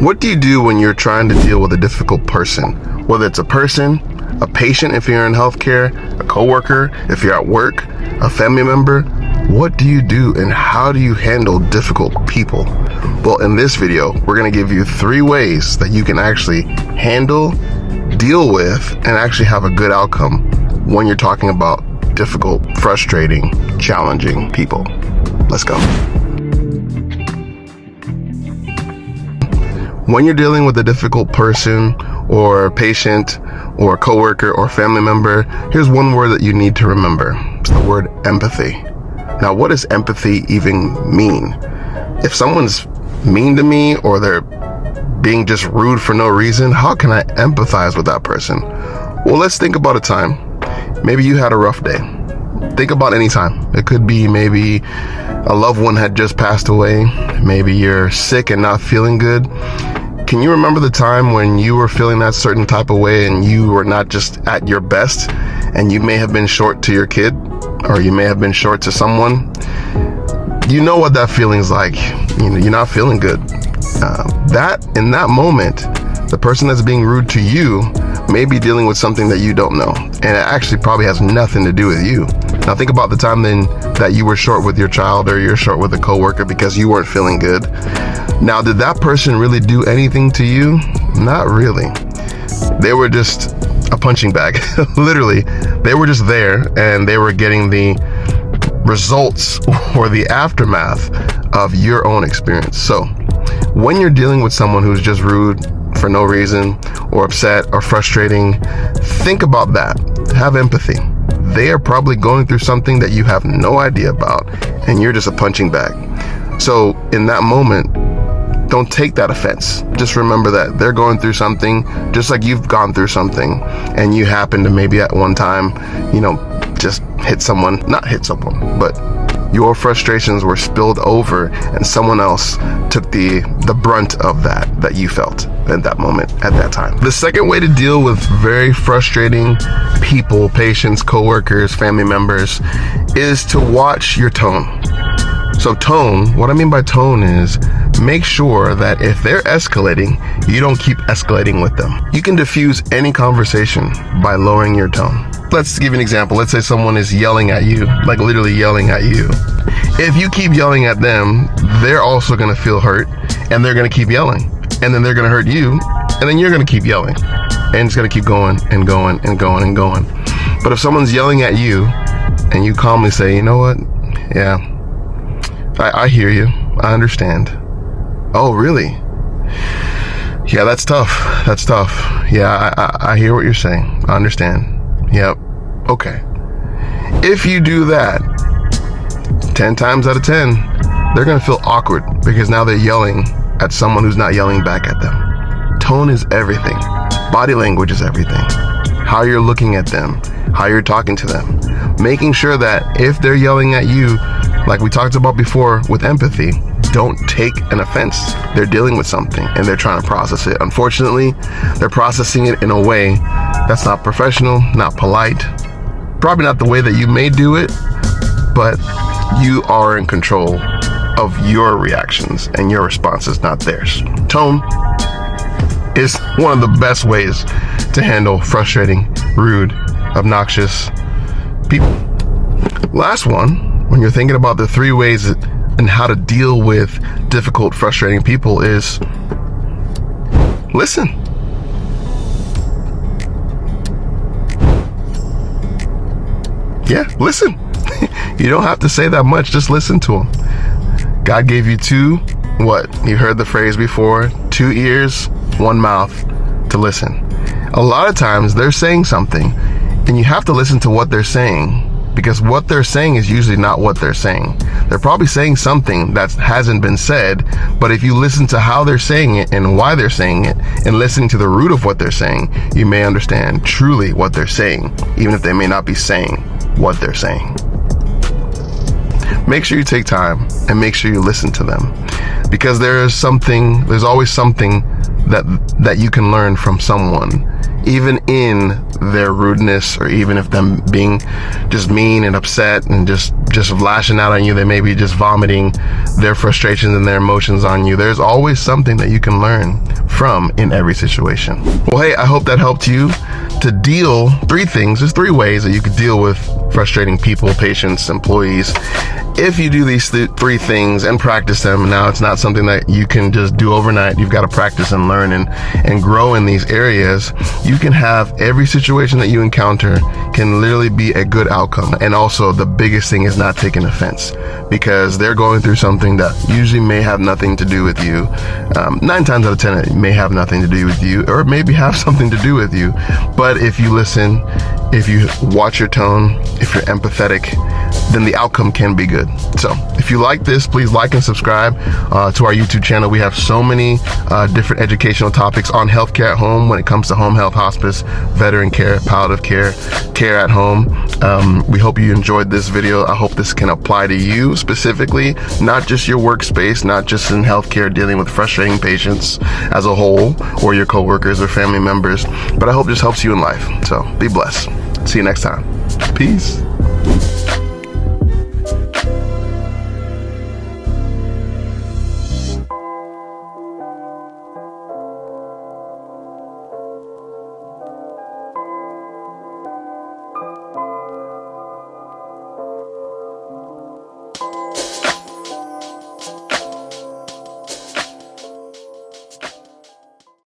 What do you do when you're trying to deal with a difficult person? Whether it's a person, a patient if you're in healthcare, a coworker if you're at work, a family member, what do you do and how do you handle difficult people? Well, in this video, we're going to give you 3 ways that you can actually handle, deal with, and actually have a good outcome when you're talking about difficult, frustrating, challenging people. Let's go. When you're dealing with a difficult person or patient or coworker or family member, here's one word that you need to remember. It's the word empathy. Now, what does empathy even mean? If someone's mean to me or they're being just rude for no reason, how can I empathize with that person? Well, let's think about a time. Maybe you had a rough day. Think about any time. It could be maybe a loved one had just passed away. Maybe you're sick and not feeling good. Can you remember the time when you were feeling that certain type of way and you were not just at your best and you may have been short to your kid or you may have been short to someone? You know what that feeling's like. You're not feeling good. In that moment, the person that's being rude to you may be dealing with something that you don't know. And it actually probably has nothing to do with you. Now think about the time then that you were short with your child or you're short with a coworker because you weren't feeling good. Now, did that person really do anything to you? Not really. They were just a punching bag. Literally, they were just there and they were getting the results or the aftermath of your own experience. So when you're dealing with someone who's just rude for no reason or upset or frustrating, think about that. Have empathy. They are probably going through something that you have no idea about and you're just a punching bag. So in that moment, don't take that offense. Just remember that they're going through something just like you've gone through something and you happen to maybe at one time, just not hit someone, but your frustrations were spilled over and someone else took the brunt of that you felt at that moment, at that time. The second way to deal with very frustrating people, patients, coworkers, family members, is to watch your tone. So tone, what I mean by tone is make sure that if they're escalating, you don't keep escalating with them. You can diffuse any conversation by lowering your tone. Let's give you an example. Let's say someone is yelling at you, like literally yelling at you. If you keep yelling at them, they're also gonna feel hurt and they're gonna keep yelling. And then they're gonna hurt you and then you're gonna keep yelling. And it's gonna keep going and going and going and going. But if someone's yelling at you and you calmly say, you know what? Yeah, I hear you. I understand. Oh, really? Yeah, that's tough. That's tough. Yeah, I hear what you're saying. I understand. Yep. Okay. If you do that 10 times out of 10, they're going to feel awkward because now they're yelling at someone who's not yelling back at them. Tone is everything. Body language is everything. How you're looking at them, how you're talking to them. Making sure that if they're yelling at you, like we talked about before with empathy, don't take an offense. They're dealing with something and they're trying to process it. Unfortunately, they're processing it in a way that's not professional, not polite, probably not the way that you may do it, but you are in control of your reactions and your responses, not theirs. Tone is one of the best ways to handle frustrating, rude, obnoxious people. Last one, when you're thinking about the 3 ways and how to deal with difficult, frustrating people, is listen. Yeah, listen. You don't have to say that much, just listen to them. God gave you you heard the phrase before, 2 ears, 1 mouth to listen. A lot of times they're saying something and you have to listen to what they're saying, because what they're saying is usually not what they're saying. They're probably saying something that hasn't been said, but if you listen to how they're saying it and why they're saying it and listening to the root of what they're saying, you may understand truly what they're saying, even if they may not be saying what they're saying. Make sure you take time and make sure you listen to them, because there's always something that you can learn from someone even in their rudeness, or even if them being just mean and upset and just lashing out on you, they may be just vomiting their frustrations and their emotions on you. There's always something that you can learn from in every situation. Well, hey, I hope that helped you to deal three things. There's three ways that you could deal with frustrating people, patients, employees. If you do these three things and practice them, now it's not something that you can just do overnight. You've got to practice and learn and grow in these areas. You can have every situation that you encounter can literally be a good outcome. And also the biggest thing is not taking offense, because they're going through something that usually may have nothing to do with you. 9 times out of 10, it may have nothing to do with you, or maybe have something to do with you. But if you listen, if you watch your tone, if you're empathetic, then the outcome can be good. So if you like this, please like and subscribe to our YouTube channel. We have so many different educational topics on healthcare at home when it comes to home health, hospice, veteran care, palliative care, care at home. We hope you enjoyed this video. I hope this can apply to you specifically, not just your workspace, not just in healthcare dealing with frustrating patients as a whole, or your coworkers or family members, but I hope this helps you in life. So be blessed. See you next time. Peace.